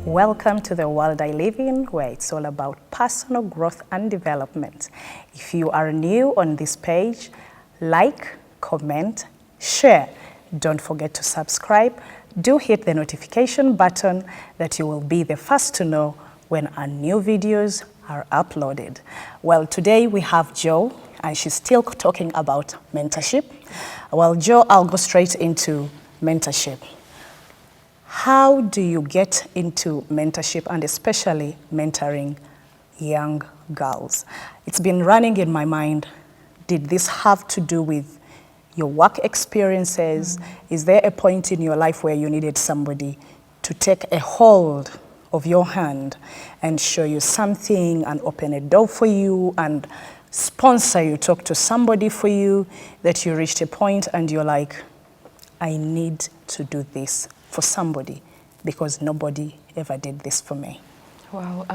Welcome to the world I live in, where it's all about personal growth and development. If you are new on this page, like, comment, share. Don't forget to subscribe. Do hit the notification button that you will be the first to know when our new videos are uploaded. Well, today we have Jo, and she's still talking about mentorship. Well, Jo, I'll go straight into mentorship. How do you get into mentorship, and especially mentoring young girls? It's been running in my mind. Did this have to do with your work experiences? Is there a point in your life where you needed somebody to take a hold of your hand and show you something and open a door for you and sponsor you, talk to somebody for you, that you reached a point and you're like, I need to do this for somebody because nobody ever did this for me? Wow.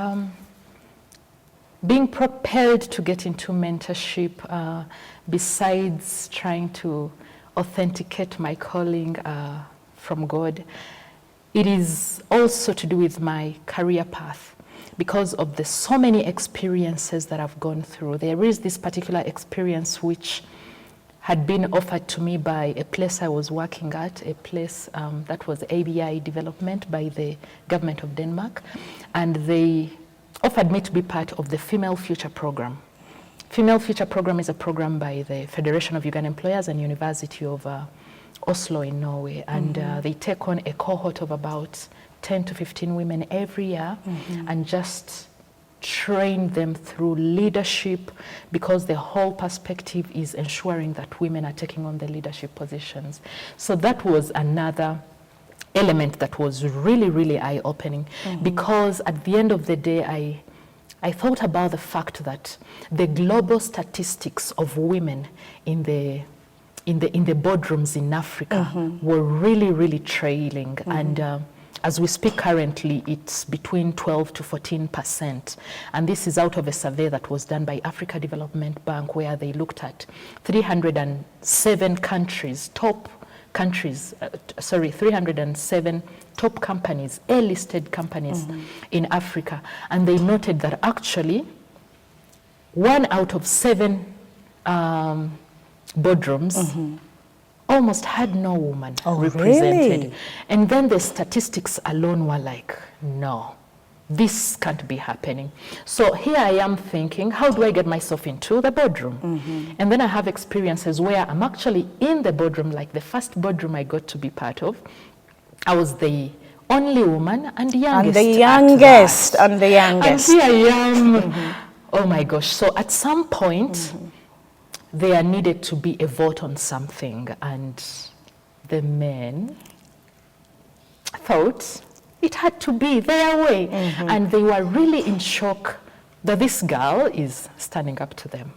Being propelled to get into mentorship, besides trying to authenticate my calling from God, it is also to do with my career path. Because of the so many experiences that I've gone through, there is this particular experience which had been offered to me by a place I was working at, a place that was ABI development by the government of Denmark, and they offered me to be part of the Female Future Program. Female Future Program is a program by the Federation of Uganda Employers and University of Oslo in Norway, and they take on a cohort of about 10 to 15 women every year and just train them through leadership, because the whole perspective is ensuring that women are taking on the leadership positions. So that was another element that was really, really eye-opening, because at the end of the day, I thought about the fact that the global statistics of women in the boardrooms in Africa were really, really trailing, and as we speak currently, it's between 12 to 14%. And this is out of a survey that was done by Africa Development Bank, where they looked at 307 countries, 307 top companies, A-listed companies in Africa. And they noted that actually 1 out of 7 boardrooms almost had no woman represented. Really? And then the statistics alone were like, no, this can't be happening. So here I am thinking, how do I get myself into the boardroom? And then I have experiences where I'm actually in the boardroom, like the first boardroom I got to be part of. I was the only woman and youngest. And the youngest. And here I am. Oh my gosh. So at some point, there needed to be a vote on something, and the men thought it had to be their way. And they were really in shock that this girl is standing up to them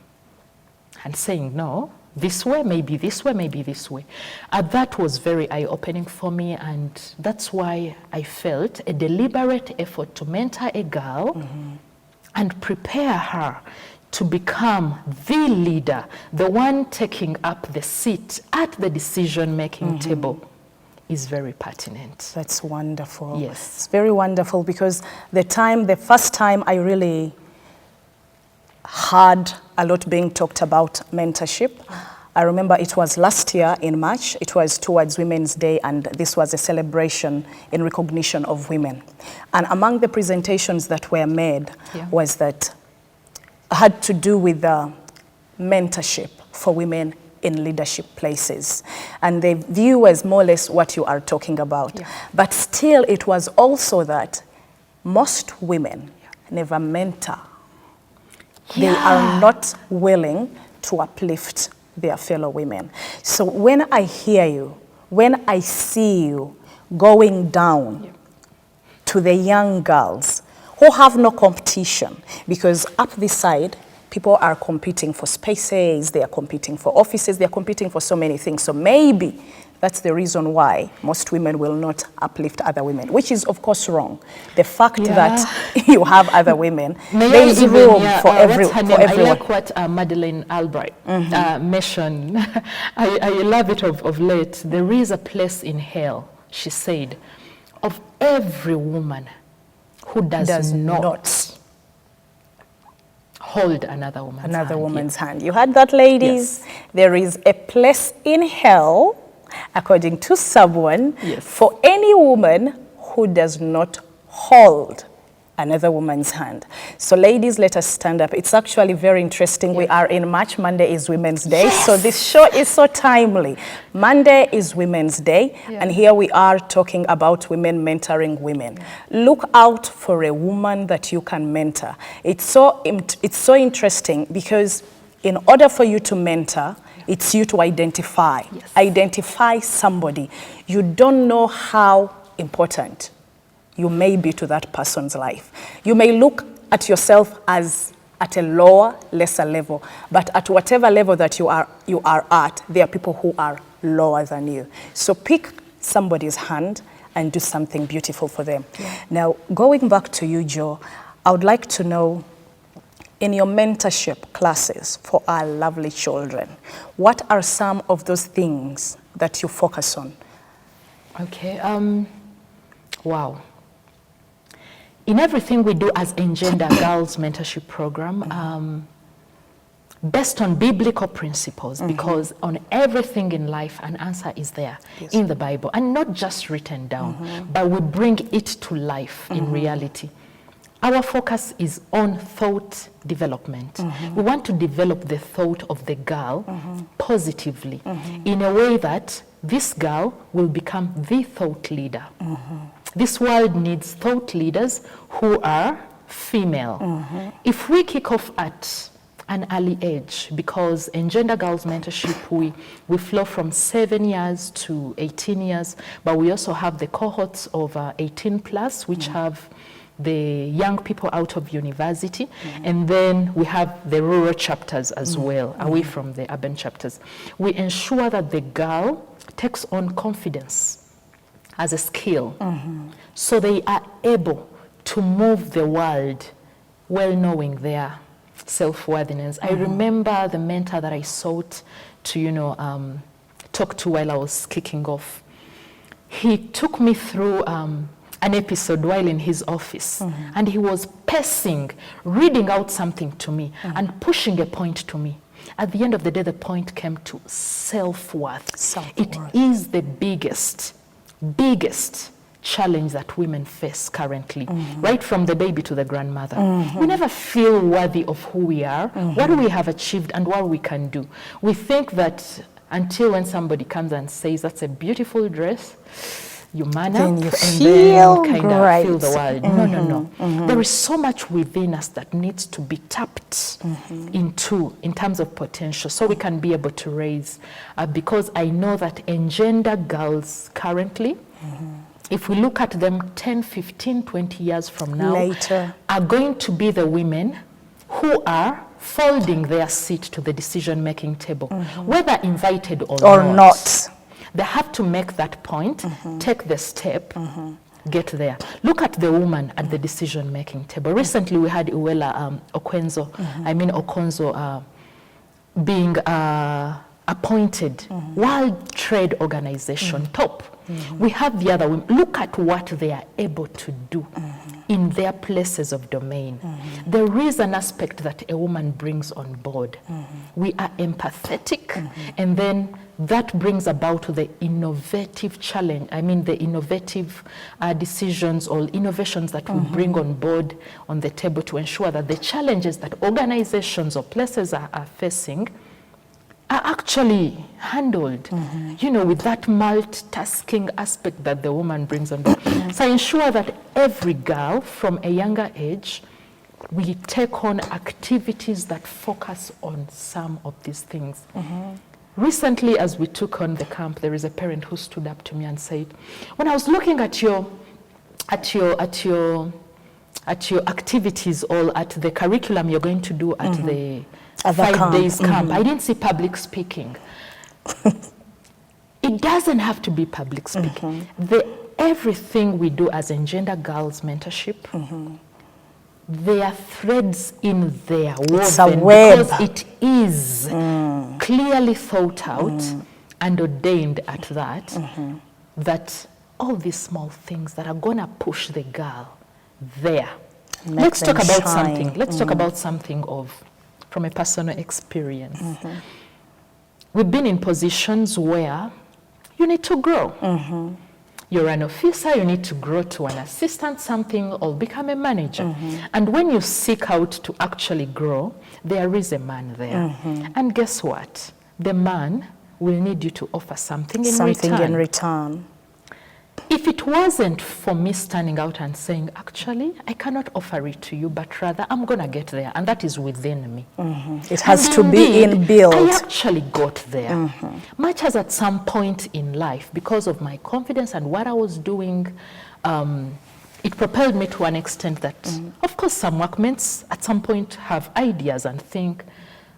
and saying, no, this way, maybe this way, maybe this way. That was very eye-opening for me, and that's why I felt a deliberate effort to mentor a girl and prepare her to become the leader, the one taking up the seat at the decision-making table, is very pertinent. That's wonderful. Yes. It's very wonderful, because the first time I really heard a lot being talked about mentorship, I remember it was last year in March. It was towards Women's Day, and this was a celebration in recognition of women. And among the presentations that were made was that had to do with the mentorship for women in leadership places. And the view was more or less what you are talking about. But still, it was also that most women never mentor. They are not willing to uplift their fellow women. So when I hear you, when I see you going down to the young girls who have no competition, because up this side, people are competing for spaces, they are competing for offices, they are competing for so many things. So maybe That's the reason why most women will not uplift other women, which is, of course, wrong. The fact that you have other women, there is room for everyone. I like what Madeleine Albright mentioned. I love it of late. There is a place in hell, she said, of every woman who does not hold another woman's hand. You heard that, ladies? Yes. There is a place in hell, according to someone, for any woman who does not hold another woman's hand. So ladies, let us stand up. It's actually very interesting. We are in March. Monday is Women's Day. So this show is so timely. Monday is Women's Day. And here we are talking about women mentoring women. Look out for a woman that you can mentor. It's so interesting because in order for you to mentor, it's you to identify. Identify somebody. You don't know how important you may be to that person's life. You may look at yourself as at a lower, lesser level, but at whatever level that you are at, there are people who are lower than you. So pick somebody's hand and do something beautiful for them. Now, going back to you, Jo, I would like to know, in your mentorship classes for our lovely children, what are some of those things that you focus on? Okay, wow. In everything we do as Engender Girls Mentorship Program, based on biblical principles, because on everything in life, an answer is there in the Bible, and not just written down, but we bring it to life in reality. Our focus is on thought development. We want to develop the thought of the girl positively in a way that this girl will become the thought leader. This world needs thought leaders who are female. If we kick off at an early age, because in Gender Girls Mentorship, we flow from 7 years to 18 years, but we also have the cohorts of 18 plus, which have the young people out of university, and then we have the rural chapters as well, away from the urban chapters. We ensure that the girl takes on confidence as a skill, so they are able to move the world well knowing their self-worthiness. I remember the mentor that I sought to, talk to while I was kicking off. He took me through an episode while in his office, and he was pacing, reading out something to me and pushing a point to me. At the end of the day, the point came to self-worth. It is the biggest challenge that women face currently, right from the baby to the grandmother. We never feel worthy of who we are, what we have achieved, and what we can do. We think that until when somebody comes and says, that's a beautiful dress, you man up and then kind of feel the world. No. There is so much within us that needs to be tapped into in terms of potential, so we can be able to raise. Because I know that Engender girls currently, if we look at them 10, 15, 20 years from now, are going to be the women who are folding their seat to the decision-making table, whether invited or not. They have to make that point, take the step, get there. Look at the woman at the decision-making table. Recently, we had Uwela Okonzo being appointed World Trade Organization top. We have the other women. Look at what they are able to do in their places of domain. There is an aspect that a woman brings on board. We are empathetic, and then that brings about the innovative challenge, the innovative decisions or innovations that we bring on board on the table to ensure that the challenges that organizations or places are facing are actually handled, with that multitasking aspect that the woman brings on board. So I ensure that every girl from a younger age, we take on activities that focus on some of these things. Recently, as we took on the camp, there is a parent who stood up to me and said, when I was looking at your activities or at the curriculum you're going to do at the 5 days camp, I didn't see public speaking. It doesn't have to be public speaking. Everything we do as Engender Girls Mentorship, there are threads in there woven, it's a web. because it is clearly thought out and ordained at that, that all these small things that are going to push the girl there. Let's talk about something. Let's talk about something from a personal experience. We've been in positions where you need to grow. You're an officer, you need to grow to an assistant something or become a manager. And when you seek out to actually grow, there is a man there. And guess what? The man will need you to offer something in return. If it wasn't for me standing out and saying, actually, I cannot offer it to you, but rather I'm going to get there, and that is within me. It has to be inbuilt. I actually got there. Much as at some point in life, because of my confidence and what I was doing, it propelled me to an extent that, of course, some workmates at some point have ideas and think,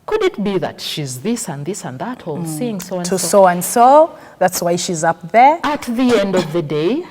could it be that she's this and this and that, or seeing so and so? To so and so, that's why she's up there. At the end of the day,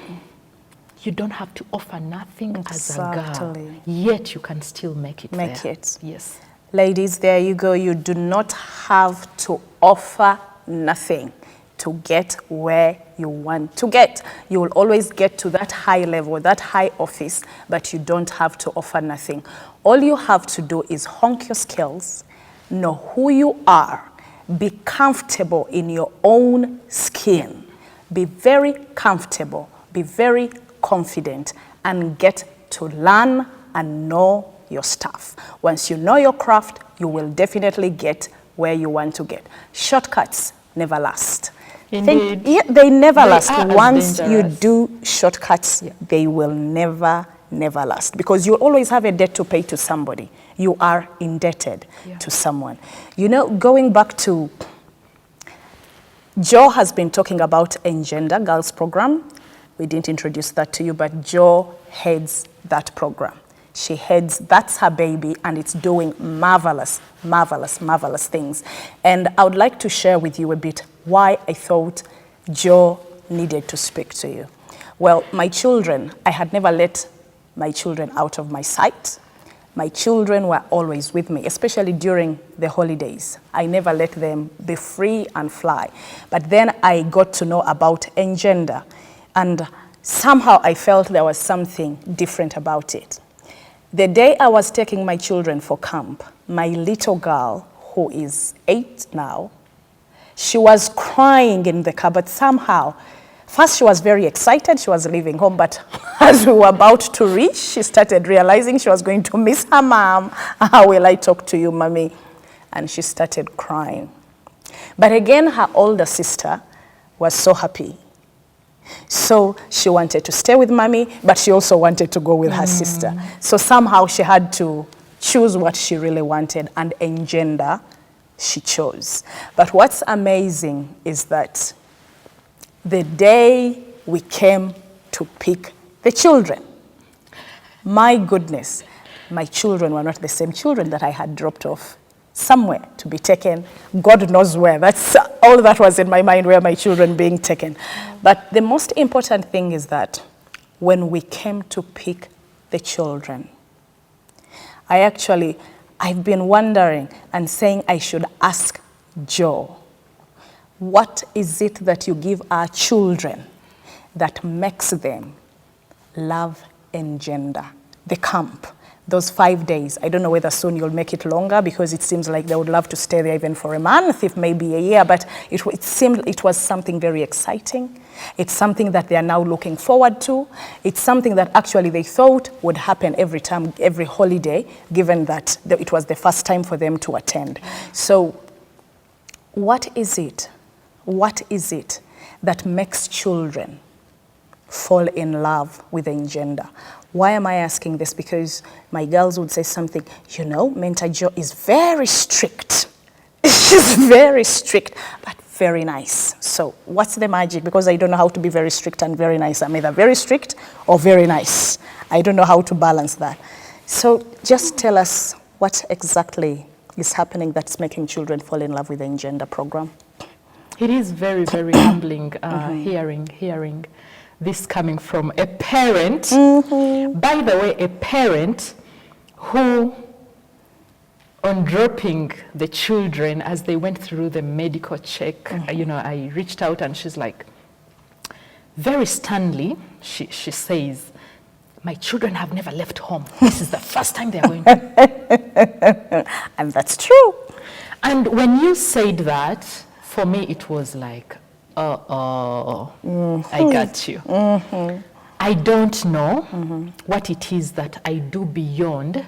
you don't have to offer nothing as a girl, yet you can still make it there. Yes. Ladies, there you go. You do not have to offer nothing to get where you want to get. You will always get to that high level, that high office, but you don't have to offer nothing. All you have to do is honk your skills, know who you are, be comfortable in your own skin, be very comfortable, be very confident, and get to learn and know your stuff. Once you know your craft, you will definitely get where you want to get. Shortcuts never last. Indeed. They never last. Once you do shortcuts, they will never last, because you always have a debt to pay to somebody. You are indebted to someone. You know, going back to, Jo has been talking about Engender Girls program. We didn't introduce that to you, but Jo heads that program. She heads, that's her baby, and it's doing marvelous, marvelous, marvelous things. And I would like to share with you a bit why I thought Jo needed to speak to you. Well, my children, I had never let my children out of my sight. My children were always with me, especially during the holidays. I never let them be free and fly. But then I got to know about Engender, and somehow I felt there was something different about it. The day I was taking my children for camp, my little girl, who is 8 now, she was crying in the car, but somehow, first she was very excited, she was leaving home, but as we were about to reach, she started realizing she was going to miss her mom. How will I talk to you, mommy? And she started crying. But again, her older sister was so happy. So she wanted to stay with mommy, but she also wanted to go with her sister. So somehow she had to choose what she really wanted, and Engender she chose. But what's amazing is that the day we came to pick the children, my goodness, my children were not the same children that I had dropped off somewhere to be taken. God knows where. That's all that was in my mind, where my children being taken. But the most important thing is that when we came to pick the children, I've been wondering and saying I should ask Jo, what is it that you give our children that makes them love Engender, the camp, those 5 days? I don't know whether soon you'll make it longer, because it seems like they would love to stay there even for a month, if maybe a year, but it seemed it was something very exciting. It's something that they are now looking forward to. It's something that actually they thought would happen every time, every holiday, given that it was the first time for them to attend. So what is it? What is it that makes children fall in love with Engender? Why am I asking this? Because my girls would say something, you know, Mentor Jo is very strict. She's very strict, but very nice. So what's the magic? Because I don't know how to be very strict and very nice. I'm either very strict or very nice. I don't know how to balance that. So just tell us what exactly is happening that's making children fall in love with the Engender program. It is very, very humbling hearing this coming from a parent. By the way, a parent who, on dropping the children as they went through the medical check, I reached out and she's like, very sternly, she says, my children have never left home. This is the first time they're going to. And that's true. And when you said that, for me it was like, I got you. I don't know what it is that I do beyond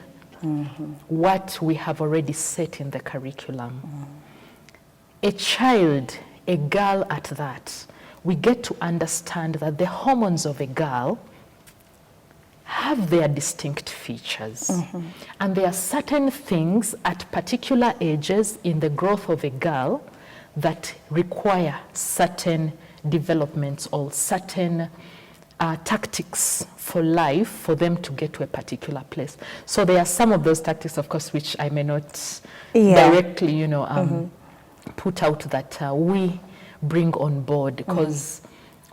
what we have already set in the curriculum. A child, a girl at that, we get to understand that the hormones of a girl have their distinct features. And there are certain things at particular ages in the growth of a girl that require certain developments or certain tactics for life for them to get to a particular place. So there are some of those tactics, of course, which I may not directly, put out that we bring on board, because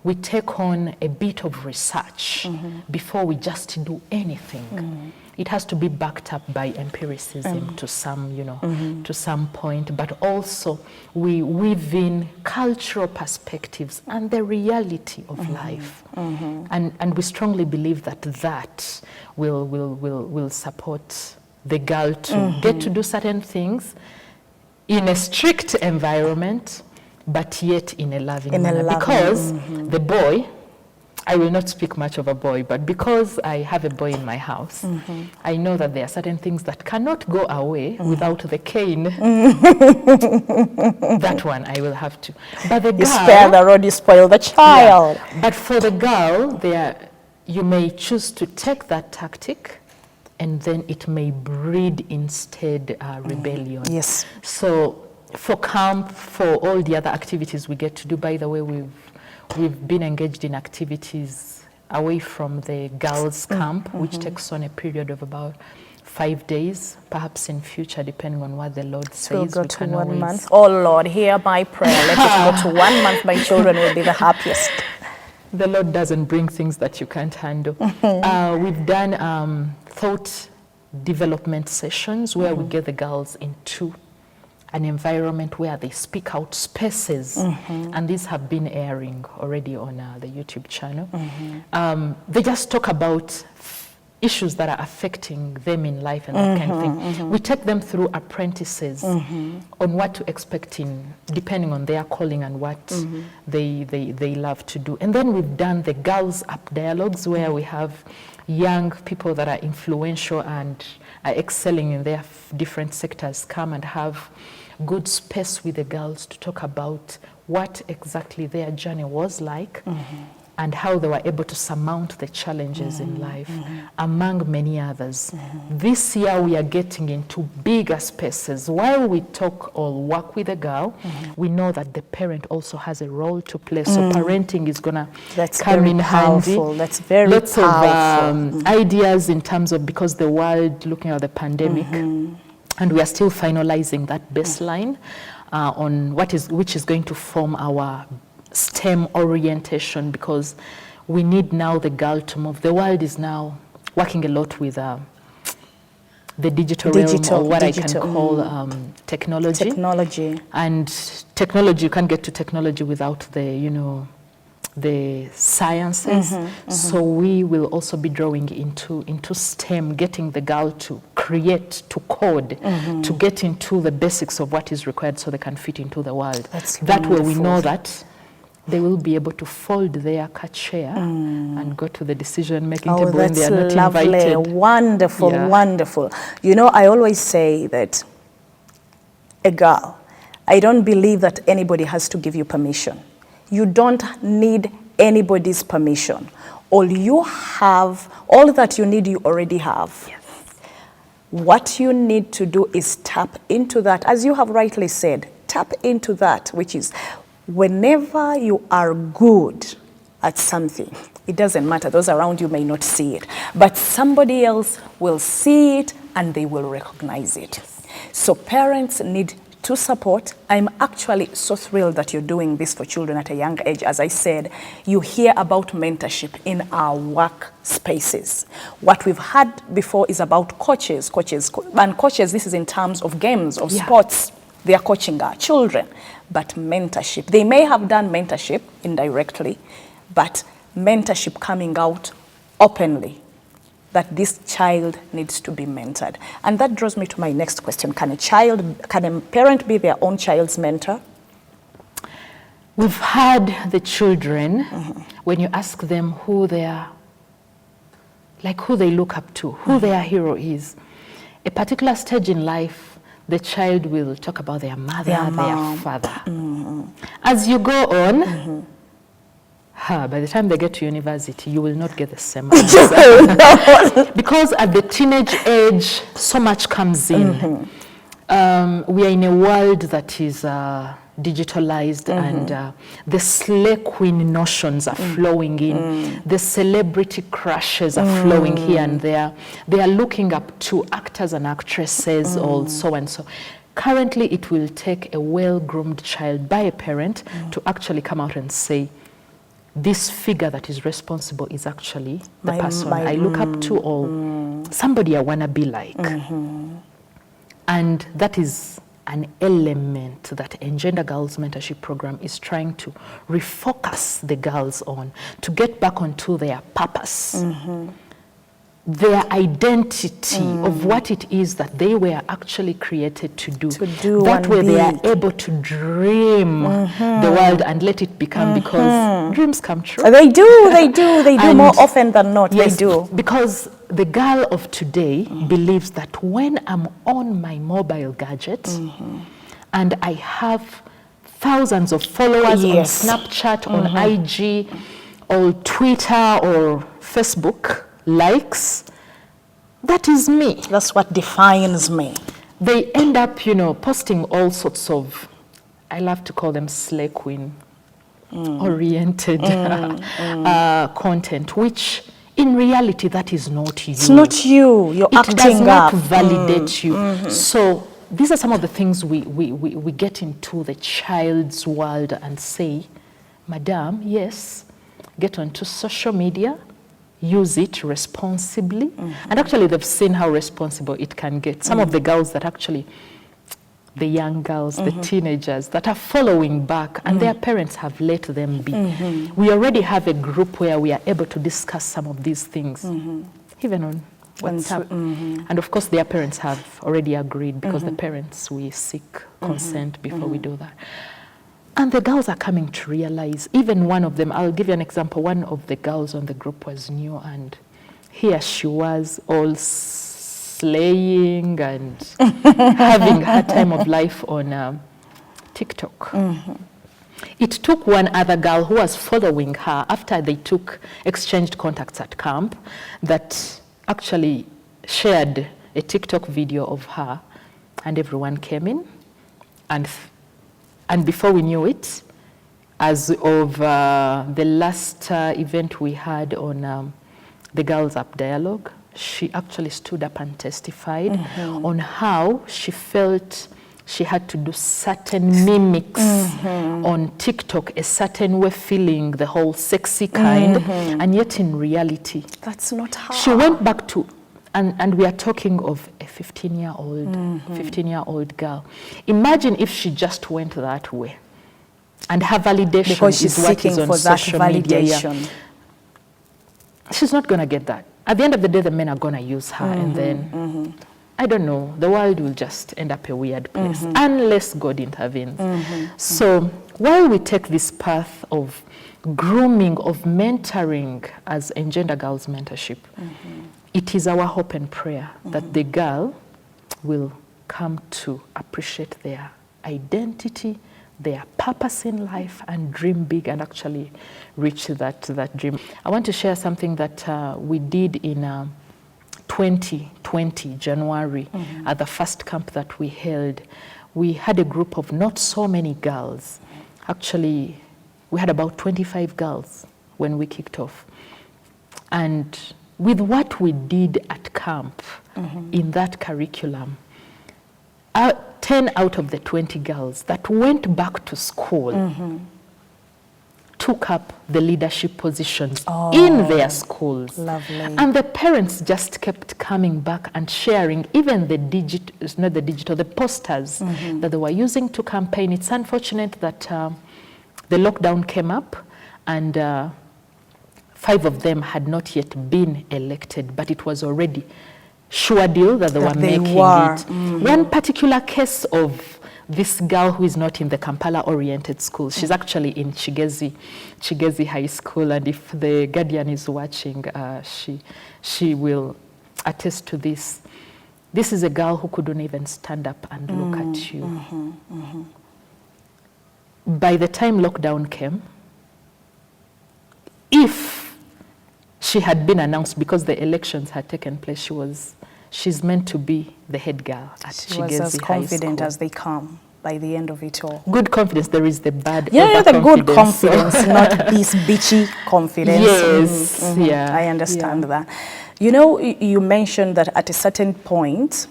we take on a bit of research before we just do anything. It has to be backed up by empiricism to some, to some point, but also we weave in cultural perspectives and the reality of life. And we strongly believe that that will support the girl to get to do certain things in a strict environment, but yet in a loving manner. Because the boy, I will not speak much of a boy, but because I have a boy in my house, I know that there are certain things that cannot go away without the cane. That one I will have to. But the girl, you spare the rod, you spoil the child. Yeah, but for the girl, you may choose to take that tactic, and then it may breed instead rebellion. Yes. So for camp, for all the other activities we get to do, by the way, we've been engaged in activities away from the girls' camp, which takes on a period of about 5 days, perhaps in future, depending on what the Lord says. We'll go to 1 month. Oh Lord, hear my prayer. Let it go to 1 month. My children will be the happiest. The Lord doesn't bring things that you can't handle. We've done thought development sessions where we get the girls into an environment where they speak out spaces, and these have been airing already on the YouTube channel. They just talk about issues that are affecting them in life and that kind of thing. We take them through apprentices on what to expect depending on their calling and what they love to do. And then we've done the Girls Up dialogues, where we have young people that are influential and are excelling in their different sectors come and have good space with the girls to talk about what exactly their journey was like and how they were able to surmount the challenges in life, among many others. This year we are getting into bigger spaces. While we talk or work with a girl, we know that the parent also has a role to play. So parenting is going to come in handy. That's very Lots powerful. of ideas in terms of, because the world looking at the pandemic, and we are still finalizing that baseline on which is going to form our STEM orientation, because we need now the girl to move. The world is now working a lot with the digital realm, or what I can call technology. And technology, you can't get to technology without the sciences. So we will also be drawing into STEM, getting the girl to create, to code, to get into the basics of what is required so they can fit into the world. That way we know that they will be able to fold their chair and go to the decision-making table when they are not lovely. invited. Wonderful, wonderful. You know, I always say that a girl, I don't believe that anybody has to give you permission. You don't need anybody's permission. All that you need, you already have. Yes. What you need to do is tap into that. As you have rightly said, tap into that, which is whenever you are good at something, it doesn't matter. Those around you may not see it, but somebody else will see it and they will recognize it. So parents need to support. I'm actually so thrilled that you're doing this for children at a young age. As I said, you hear about mentorship in our work spaces. What we've had before is about coaches, and coaches, this is in terms of games, of sports. They are coaching our children. But mentorship, they may have done mentorship indirectly, but mentorship coming out openly, that this child needs to be mentored. And that draws me to my next question. Can a parent be their own child's mentor? We've had the children, when you ask them who they look up to, who their hero is, a particular stage in life, the child will talk about their mother, their father. As you go on, by the time they get to university, you will not get the same answer. Because at the teenage age, so much comes in. We are in a world that is digitalized, and the slay queen notions are flowing in. The celebrity crushes are flowing here and there. They are looking up to actors and actresses, or so and so. Currently, it will take a well-groomed child by a parent to actually come out and say, this figure that is responsible is actually the person I look up to, or somebody I want to be like. And that is an element that Engender Girls Mentorship Program is trying to refocus the girls on, to get back onto their purpose, their identity of what it is that they were actually created to do. That way they are able to dream the world and let it become, because dreams come true. They do more often than not. Yes, they do. Because the girl of today believes that when I'm on my mobile gadget and I have thousands of followers on Snapchat, on IG, or Twitter, or Facebook, likes, that is me. That's what defines me. They end up, posting all sorts of, I love to call them slay queen oriented content, which in reality, that is not you. It's not you. You're acting up. It does not validate you. So these are some of the things we get into the child's world and say, Madam, yes, get onto social media, use it responsibly. And actually, they've seen how responsible it can get. Some of the girls that actually, the young girls, the teenagers that are following back, and their parents have let them be. We already have a group where we are able to discuss some of these things, even on WhatsApp. And of course, their parents have already agreed, because the parents, we seek consent before we do that. And the girls are coming to realize, even one of them, I'll give you an example, one of the girls on the group was new, and here she was all slaying and having her time of life on TikTok. It took one other girl who was following her after they exchanged contacts at camp, that actually shared a TikTok video of her, and everyone came in, and before we knew it, as of the last event we had on the Girls Up Dialogue, she actually stood up and testified on how she felt she had to do certain mimics on TikTok, a certain way, feeling the whole sexy kind, and yet in reality, that's not her. She went back to, and we are talking of a 15-year-old girl. Imagine if she just went that way, and her validation because she's is what seeking is on for that social validation. Media. She's not going to get that. At the end of the day, the men are going to use her, and then, I don't know, the world will just end up a weird place, unless God intervenes. So while we take this path of grooming, of mentoring as Engender Girls Mentorship, it is our hope and prayer that the girl will come to appreciate their identity, their purpose in life, and dream big and actually reach that dream. I want to share something that we did in 2020, January, at the first camp that we held. We had a group of not so many girls. Actually, we had about 25 girls when we kicked off. And with what we did at camp in that curriculum, 10 out of the 20 girls that went back to school took up the leadership positions in their schools. Lovely. And the parents just kept coming back and sharing even the the posters that they were using to campaign. It's unfortunate that the lockdown came up and 5 of them had not yet been elected, but it was already sure deal that they were making it. One particular case of this girl who is not in the Kampala-oriented school, she's actually in Chigezi High School, and if the Guardian is watching, she will attest to this. This is a girl who couldn't even stand up and look at you. By the time lockdown came, if she had been announced, because the elections had taken place, she's meant to be the head girl at Chigezi High School. She was as confident as they come by the end of it all. Good confidence. There is the bad the good confidence, not this bitchy confidence. Yes, I understand that. You know, you mentioned that at a certain point,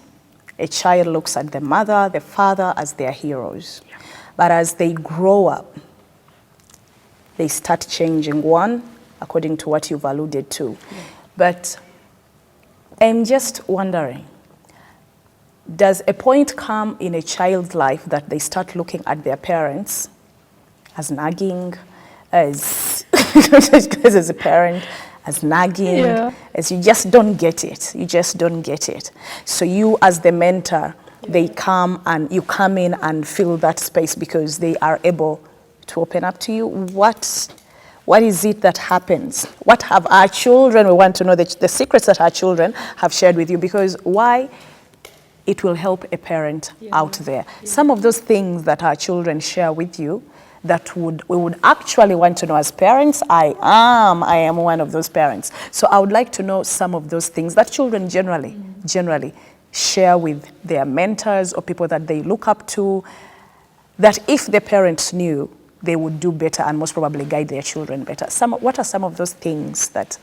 a child looks at the mother, the father as their heroes. Yeah. But as they grow up, they start changing, one, according to what you've alluded to. Yeah. But I'm just wondering, does a point come in a child's life that they start looking at their parents as nagging, as as a parent, as nagging, as you just don't get it. You just don't get it. So you as the mentor, they come and you come in and fill that space because they are able to open up to you. What is it that happens? What have our children, we want to know the secrets that our children have shared with you, because why it will help a parent out there. Some of those things that our children share with you that we would actually want to know as parents. I am one of those parents. So I would like to know some of those things that children generally share with their mentors or people that they look up to, that if the parents knew, they would do better and most probably guide their children better. What are some of those things that,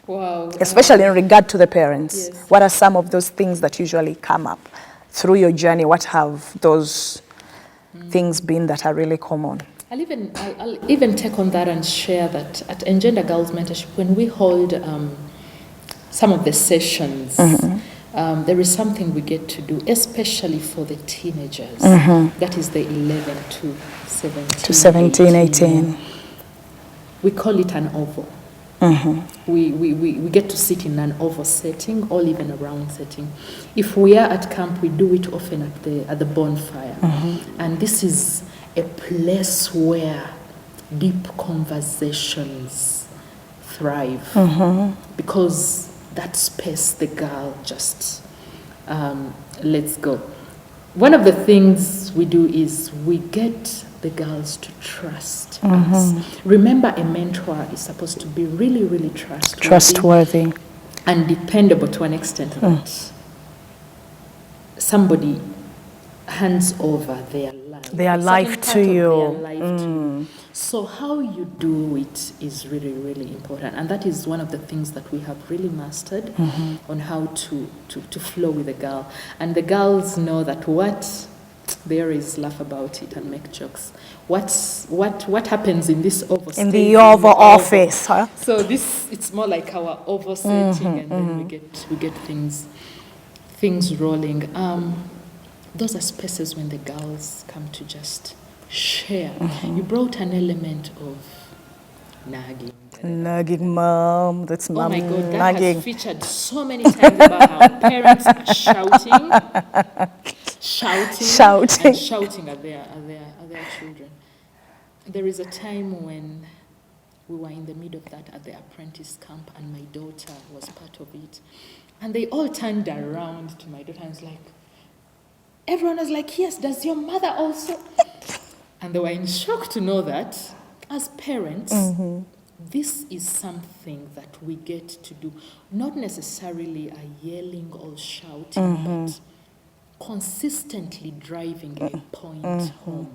especially in regard to the parents, what are some of those things that usually come up through your journey? What have those things been that are really common? I'll even take on that and share that at Engender Girls Mentorship, when we hold some of the sessions, there is something we get to do, especially for the teenagers. That is the 11 to 17, 18. We call it an oval. We get to sit in an oval setting or even a round setting. If we are at camp, we do it often at the bonfire. And this is a place where deep conversations thrive. Because that space, the girl just lets go. One of the things we do is we get the girls to trust us. Remember, a mentor is supposed to be really, really trustworthy and dependable to an extent that somebody hands over their life to you. So how you do it is really, really important, and that is one of the things that we have really mastered on how to flow with the girl. And the girls know that there is laugh about it and make jokes. What happens in this oval in the Oval Office? Huh? So it's more like our oval setting, and then we get things rolling. Those are spaces when the girls come to just share. You brought an element of nagging. Nagging, mom. That's mom. Oh my God, that nagging. has featured so many times about how parents are shouting at their children. There is a time when we were in the middle of that at the apprentice camp, and my daughter was part of it. And they all turned around to my daughter and was like, everyone was like, yes, does your mother also? And they were in shock to know that as parents, this is something that we get to do. Not necessarily a yelling or shouting, but consistently driving a point home.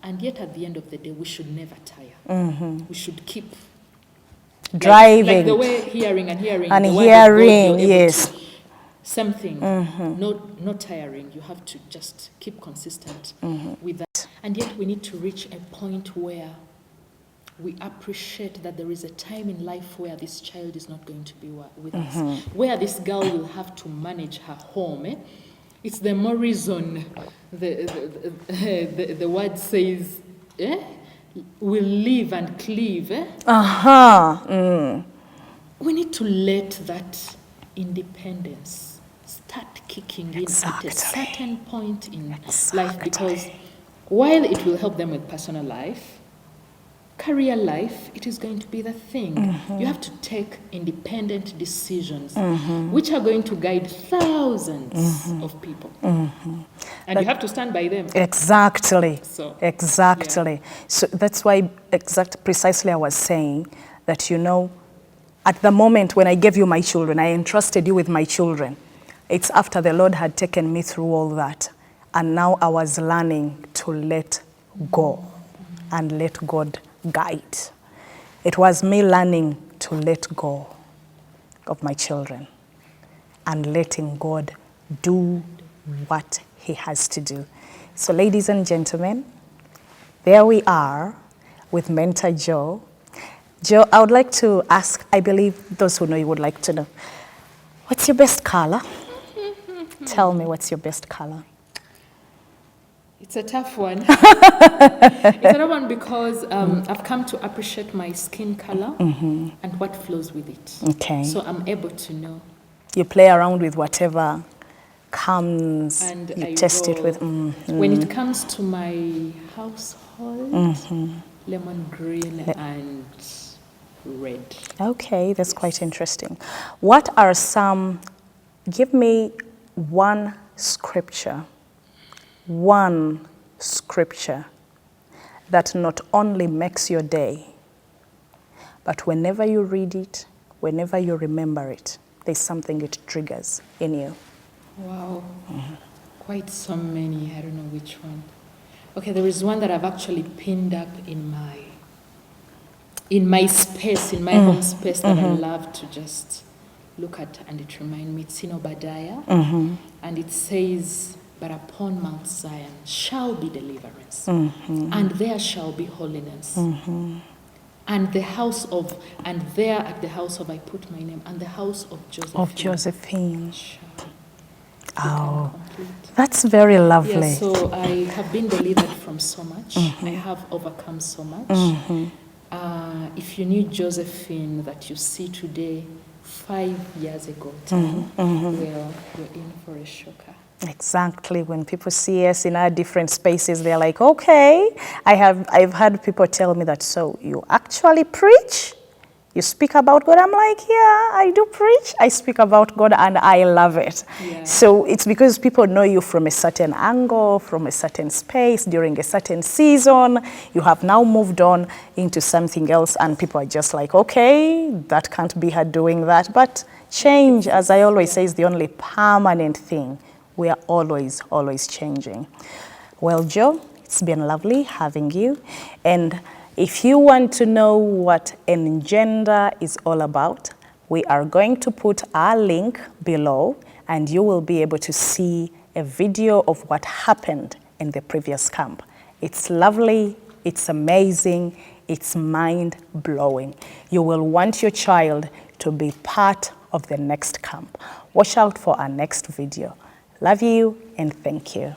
And yet at the end of the day, we should never tire. We should keep driving. Like the way hearing, yes. something, not tiring. You have to just keep consistent with that. And yet we need to reach a point where we appreciate that there is a time in life where this child is not going to be with us, where this girl will have to manage her home. It's the more reason the word says, will live and cleave. We need to let that independence start kicking in at a certain point in life, because while it will help them with personal life, career life, it is going to be the thing. You have to take independent decisions, which are going to guide thousands of people. And you have to stand by them. Exactly. So, So that's why precisely I was saying that, at the moment when I gave you my children, I entrusted you with my children. It's after the Lord had taken me through all that. And now I was learning to let go and let God guide. It was me learning to let go of my children and letting God do what he has to do. So ladies and gentlemen, there we are with Mentor Joe. Joe, I would like to ask, I believe those who know you would like to know, what's your best color? Tell me, what's your best color? It's a tough one. It's a tough one because I've come to appreciate my skin color and what flows with it. Okay. So I'm able to know. You play around with whatever comes, and you I test roll. it with. When it comes to my household, lemon green and red. Okay, that's quite interesting. What are some, give me one scripture that not only makes your day, but whenever you read it, whenever you remember it, there's something it triggers in you. Wow, quite so many. I don't know which one. Okay, there is one that I've actually pinned up in my space, in my home space, that I love to just look at, and it reminds me. It's in Obadiah, and it says, "But upon Mount Zion shall be deliverance, and there shall be holiness. And there at the house of I put my name, and the house of Josephine." Of Josephine. Oh, that's very lovely. Yeah, so I have been delivered from so much. I have overcome so much. If you knew Josephine that you see today, 5 years ago, well, you're in for a shocker. Exactly. When people see us in our different spaces, they're like, okay. I've had people tell me that, so you actually preach? You speak about God? I'm like, yeah, I do preach. I speak about God and I love it. Yeah. So it's because people know you from a certain angle, from a certain space, during a certain season. You have now moved on into something else and people are just like, okay, that can't be her doing that. But change, as I always say, is the only permanent thing. We are always, always changing. Well, Joe, it's been lovely having you. And if you want to know what Engender is all about, we are going to put our link below and you will be able to see a video of what happened in the previous camp. It's lovely, it's amazing, it's mind-blowing. You will want your child to be part of the next camp. Watch out for our next video. Love you and thank you.